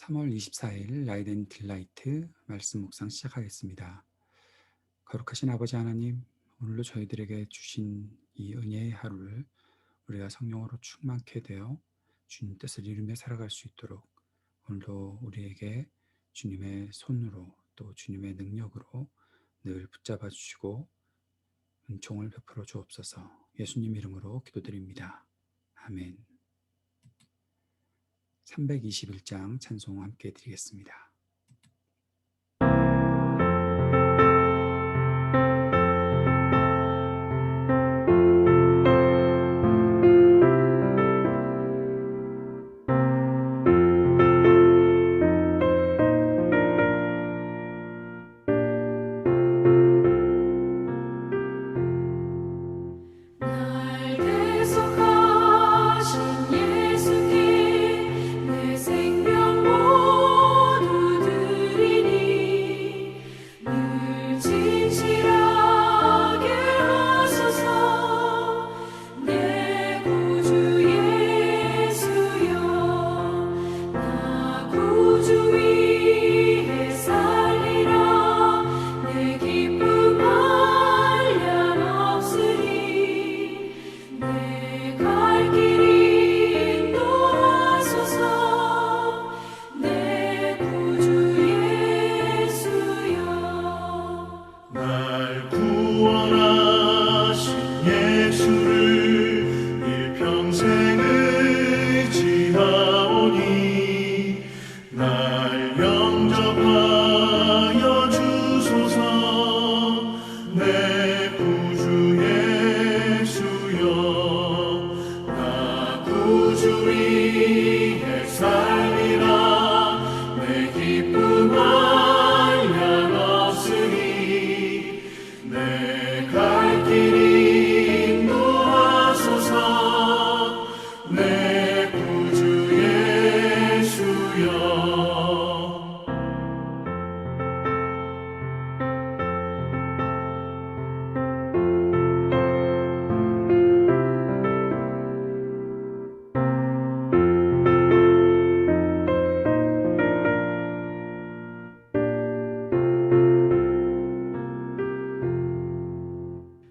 3월 24일 라이덴 딜라이트 말씀 묵상 시작하겠습니다. 거룩하신 아버지 하나님, 오늘도 저희들에게 주신 이 은혜의 하루를 우리가 성령으로 충만케 되어 주님 뜻을 이루며 살아갈 수 있도록 오늘도 우리에게 주님의 손으로 또 주님의 능력으로 늘 붙잡아 주시고 은총을 베풀어 주옵소서. 예수님 이름으로 기도드립니다. 아멘. 321장 찬송 함께 드리겠습니다. 날 대속하신 예수께 내 생명 모두 드리니 늘 진실하게 하소서. 내 구주 예수여, 나 구주 위에 살리라. 내 기쁨 한량 없으리. 내 갈 길 인도하소서. 내 구주 예수여. 날 구원하신 예수를 일평생 의지하오니 날 영접하여 주소서. 내 구주 예수여, 나 구주 위에 살리라. 내 기쁨 한량 없으리. 내 갈 길 인도하소서. 내 구주 예수여.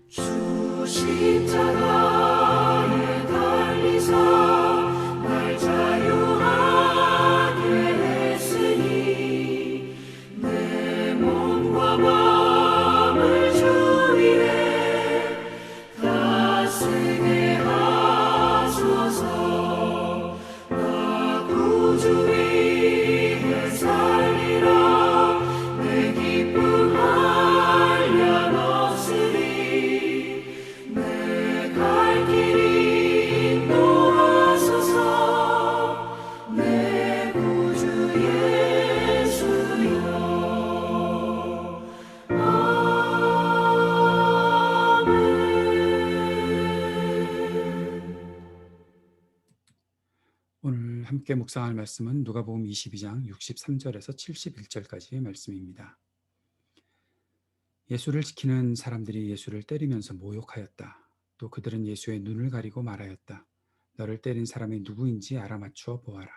주 십자가에 달리사 날 자유하게 했으니 내 몸과 마음을 주 위에 다 쓰게 하소서. 나 구주 위에 살리라. 내 기쁨 한량 없으리. 내 갈 길 인도하소서. 내 구주 예수여. 아멘. 오늘 함께 묵상할 말씀은 누가복음 22장 63절에서 71절까지의 말씀입니다. 예수를 지키는 사람들이 예수를 때리면서 모욕하였다. 또 그들은 예수의 눈을 가리고 말하였다. 너를 때린 사람이 누구인지 알아맞추어 보아라.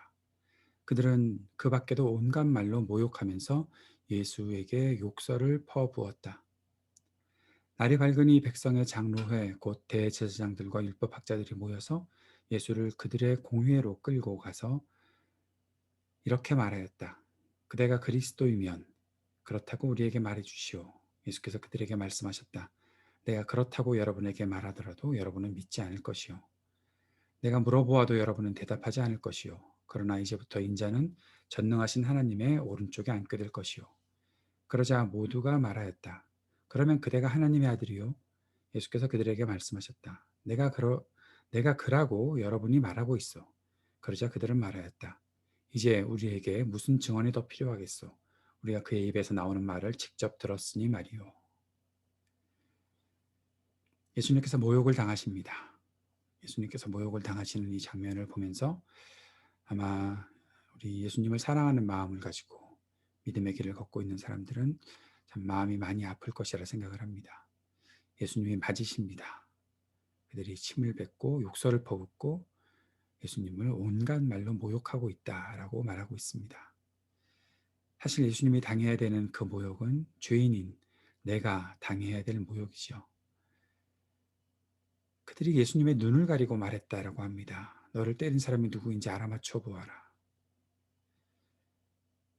그들은 그 밖에도 온갖 말로 모욕하면서 예수에게 욕설을 퍼부었다. 날이 밝으니 백성의 장로회 곧 대제사장들과 율법학자들이 모여서 예수를 그들의 공회로 끌고 가서 이렇게 말하였다. 그대가 그리스도이면 그렇다고 우리에게 말해 주시오. 예수께서 그들에게 말씀하셨다. 내가 그렇다고 여러분에게 말하더라도 여러분은 믿지 않을 것이요. 내가 물어보아도 여러분은 대답하지 않을 것이요. 그러나 이제부터 인자는 전능하신 하나님의 오른쪽에 앉게 될 것이요. 그러자 모두가 말하였다. 그러면 그대가 하나님의 아들이요? 예수께서 그들에게 말씀하셨다. 내가 그라고 여러분이 말하고 있어. 그러자 그들은 말하였다. 이제 우리에게 무슨 증언이 더 필요하겠소? 우리가 그의 입에서 나오는 말을 직접 들었으니 말이요. 예수님께서 모욕을 당하십니다. 예수님께서 모욕을 당하시는 이 장면을 보면서 아마 우리 예수님을 사랑하는 마음을 가지고 믿음의 길을 걷고 있는 사람들은 참 마음이 많이 아플 것이라 생각을 합니다. 예수님이 맞으십니다. 그들이 침을 뱉고 욕설을 퍼붓고 예수님을 온갖 말로 모욕하고 있다라고 말하고 있습니다. 사실 예수님이 당해야 되는 그 모욕은 죄인인 내가 당해야 될 모욕이죠. 그들이 예수님의 눈을 가리고 말했다라고 합니다. 너를 때린 사람이 누구인지 알아맞혀 보아라.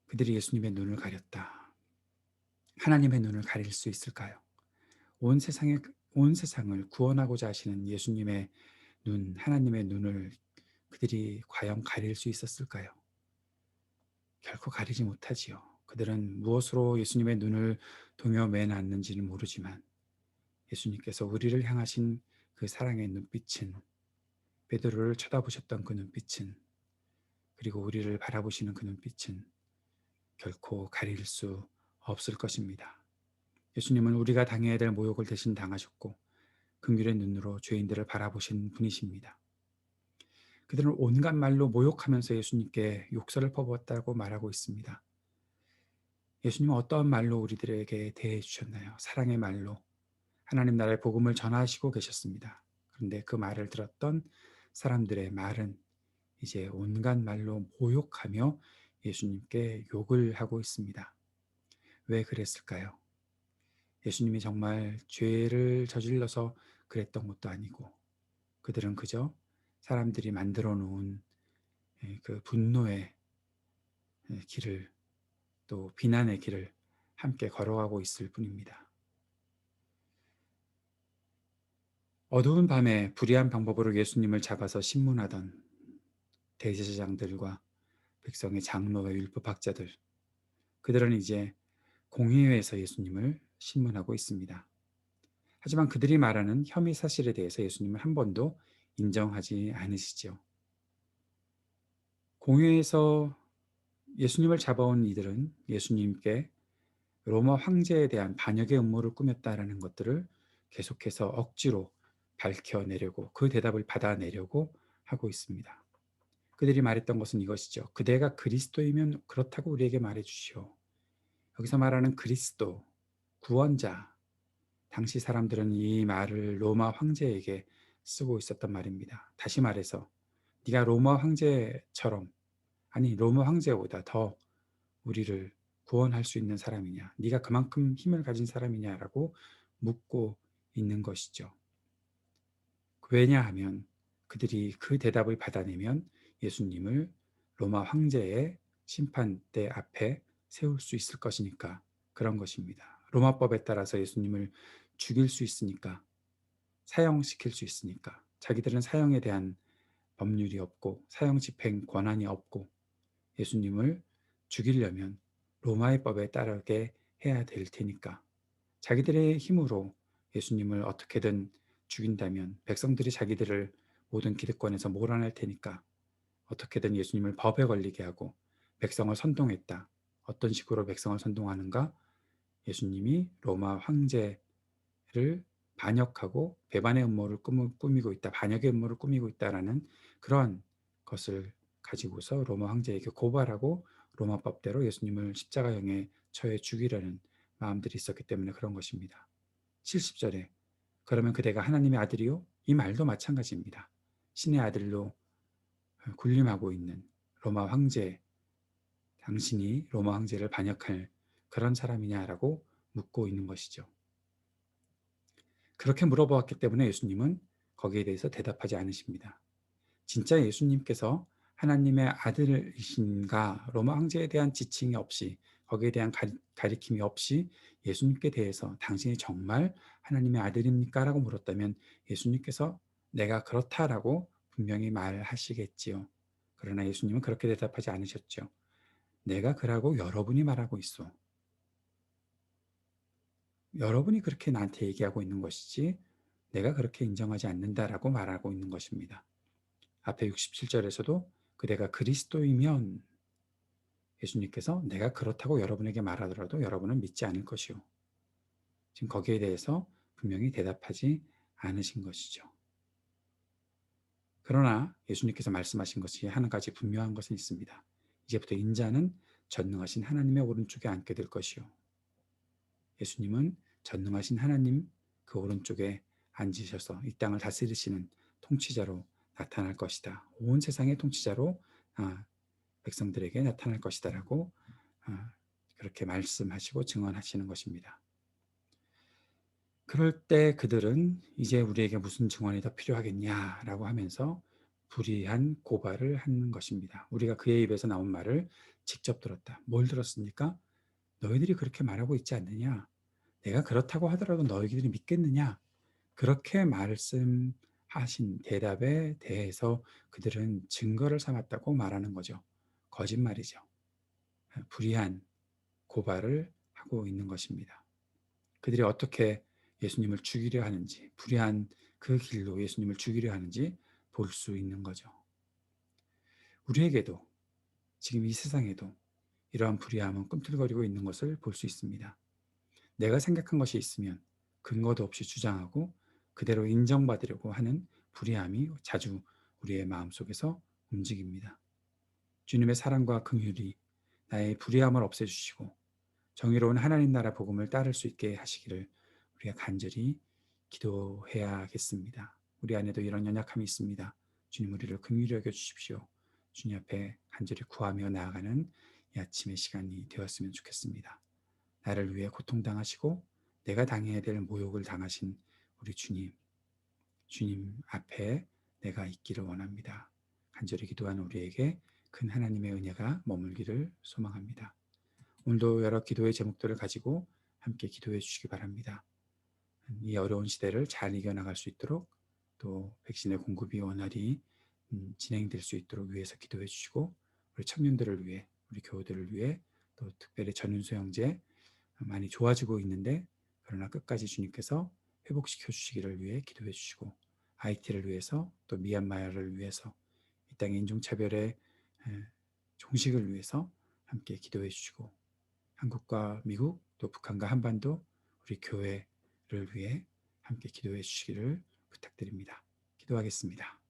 그들이 예수님의 눈을 가렸다. 하나님의 눈을 가릴 수 있을까요? 온 세상을 구원하고자 하시는 예수님의 눈, 하나님의 눈을 그들이 과연 가릴 수 있었을까요? 결코 가리지 못하지요. 그들은 무엇으로 예수님의 눈을 동여매놨는지는 모르지만 예수님께서 우리를 향하신 그 사랑의 눈빛은, 베드로를 쳐다보셨던 그 눈빛은, 그리고 우리를 바라보시는 그 눈빛은 결코 가릴 수 없을 것입니다. 예수님은 우리가 당해야 될 모욕을 대신 당하셨고 긍휼의 눈으로 죄인들을 바라보신 분이십니다. 그들은 온갖 말로 모욕하면서 예수님께 욕설을 퍼부었다고 말하고 있습니다. 예수님은 어떠한 말로 우리들에게 대해 주셨나요? 사랑의 말로 하나님 나라의 복음을 전하시고 계셨습니다. 그런데 그 말을 들었던 사람들의 말은 이제 온갖 말로 모욕하며 예수님께 욕을 하고 있습니다. 왜 그랬을까요? 예수님이 정말 죄를 저질러서 그랬던 것도 아니고 그들은 그저 사람들이 만들어 놓은 그 분노의 길을, 또 비난의 길을 함께 걸어가고 있을 뿐입니다. 어두운 밤에 불의한 방법으로 예수님을 잡아서 신문하던 대제사장들과 백성의 장로와 율법학자들, 그들은 이제 공의회에서 예수님을 신문하고 있습니다. 하지만 그들이 말하는 혐의 사실에 대해서 예수님은 한 번도 인정하지 않으시죠. 공회에서 예수님을 잡아온 이들은 예수님께 로마 황제에 대한 반역의 음모를 꾸몄다라는 것들을 계속해서 억지로 밝혀내려고, 그 대답을 받아내려고 하고 있습니다. 그들이 말했던 것은 이것이죠. 그대가 그리스도이면 그렇다고 우리에게 말해주시오. 여기서 말하는 그리스도, 구원자, 당시 사람들은 이 말을 로마 황제에게 쓰고 있었단 말입니다. 다시 말해서 네가 로마 황제처럼, 아니 로마 황제보다 더 우리를 구원할 수 있는 사람이냐, 네가 그만큼 힘을 가진 사람이냐라고 묻고 있는 것이죠. 왜냐하면 그들이 그 대답을 받아내면 예수님을 로마 황제의 심판대 앞에 세울 수 있을 것이니까 그런 것입니다. 로마법에 따라서 예수님을 죽일 수 있으니까, 사형시킬 수 있으니까. 자기들은 사형에 대한 법률이 없고 사형 집행 권한이 없고 예수님을 죽이려면 로마의 법에 따르게 해야 될 테니까 자기들의 힘으로 예수님을 어떻게든 죽인다면 백성들이 자기들을 모든 기득권에서 몰아낼 테니까 어떻게든 예수님을 법에 걸리게 하고 백성을 선동했다. 어떤 식으로 백성을 선동하는가? 예수님이 로마 황제를 반역하고 배반의 음모를 꾸미고 있다. 반역의 음모를 꾸미고 있다라는 그런 것을 가지고서 로마 황제에게 고발하고 로마 법대로 예수님을 십자가형에 처해 죽이려는 마음들이 있었기 때문에 그런 것입니다. 70절에 그러면 그대가 하나님의 아들이요? 이 말도 마찬가지입니다. 신의 아들로 군림하고 있는 로마 황제, 당신이 로마 황제를 반역할 그런 사람이냐라고 묻고 있는 것이죠. 그렇게 물어보았기 때문에 예수님은 거기에 대해서 대답하지 않으십니다. 진짜 예수님께서 하나님의 아들이신가, 로마 황제에 대한 지칭이 없이, 거기에 대한 가리킴이 없이 예수님께 대해서 당신이 정말 하나님의 아들입니까? 라고 물었다면 예수님께서 내가 그렇다라고 분명히 말하시겠지요. 그러나 예수님은 그렇게 대답하지 않으셨죠. 내가 그라고 여러분이 말하고 있어. 여러분이 그렇게 나한테 얘기하고 있는 것이지 내가 그렇게 인정하지 않는다라고 말하고 있는 것입니다. 앞에 67절에서도 그대가 그리스도이면 예수님께서 내가 그렇다고 여러분에게 말하더라도 여러분은 믿지 않을 것이요. 지금 거기에 대해서 분명히 대답하지 않으신 것이죠. 그러나 예수님께서 말씀하신 것이 한 가지 분명한 것은 있습니다. 이제부터 인자는 전능하신 하나님의 오른쪽에 앉게 될 것이요. 예수님은 전능하신 하나님 그 오른쪽에 앉으셔서 이 땅을 다스리시는 통치자로 나타날 것이다. 온 세상의 통치자로 백성들에게 나타날 것이다라고 그렇게 말씀하시고 증언하시는 것입니다. 그럴 때 그들은 이제 우리에게 무슨 증언이 더 필요하겠냐라고 하면서 불의한 고발을 하는 것입니다. 우리가 그의 입에서 나온 말을 직접 들었다. 뭘 들었습니까? 너희들이 그렇게 말하고 있지 않느냐? 내가 그렇다고 하더라도 너희들이 믿겠느냐? 그렇게 말씀하신 대답에 대해서 그들은 증거를 삼았다고 말하는 거죠. 거짓말이죠. 불의한 고발을 하고 있는 것입니다. 그들이 어떻게 예수님을 죽이려 하는지, 불의한 그 길로 예수님을 죽이려 하는지 볼 수 있는 거죠. 우리에게도 지금 이 세상에도 이러한 불의함은 꿈틀거리고 있는 것을 볼 수 있습니다. 내가 생각한 것이 있으면 근거도 없이 주장하고 그대로 인정받으려고 하는 불의함이 자주 우리의 마음속에서 움직입니다. 주님의 사랑과 긍휼이 나의 불의함을 없애주시고 정의로운 하나님 나라 복음을 따를 수 있게 하시기를 우리가 간절히 기도해야겠습니다. 우리 안에도 이런 연약함이 있습니다. 주님 우리를 긍휼히 여겨 주십시오. 주님 앞에 간절히 구하며 나아가는 이 아침의 시간이 되었으면 좋겠습니다. 나를 위해 고통당하시고 내가 당해야 될 모욕을 당하신 우리 주님 앞에 내가 있기를 원합니다. 간절히 기도하는 우리에게 큰 하나님의 은혜가 머물기를 소망합니다. 오늘도 여러 기도의 제목들을 가지고 함께 기도해 주시기 바랍니다. 이 어려운 시대를 잘 이겨나갈 수 있도록 또 백신의 공급이 원활히 진행될 수 있도록 위해서 기도해 주시고 우리 청년들을 위해 우리 교우들을 위해 또 특별히 전윤수 형제 많이 좋아지고 있는데 그러나 끝까지 주님께서 회복시켜 주시기를 위해 기도해 주시고 IT를 위해서 또 미얀마를 위해서 이 땅의 인종차별의 종식을 위해서 함께 기도해 주시고 한국과 미국 또 북한과 한반도 우리 교회를 위해 함께 기도해 주시기를 부탁드립니다. 기도하겠습니다.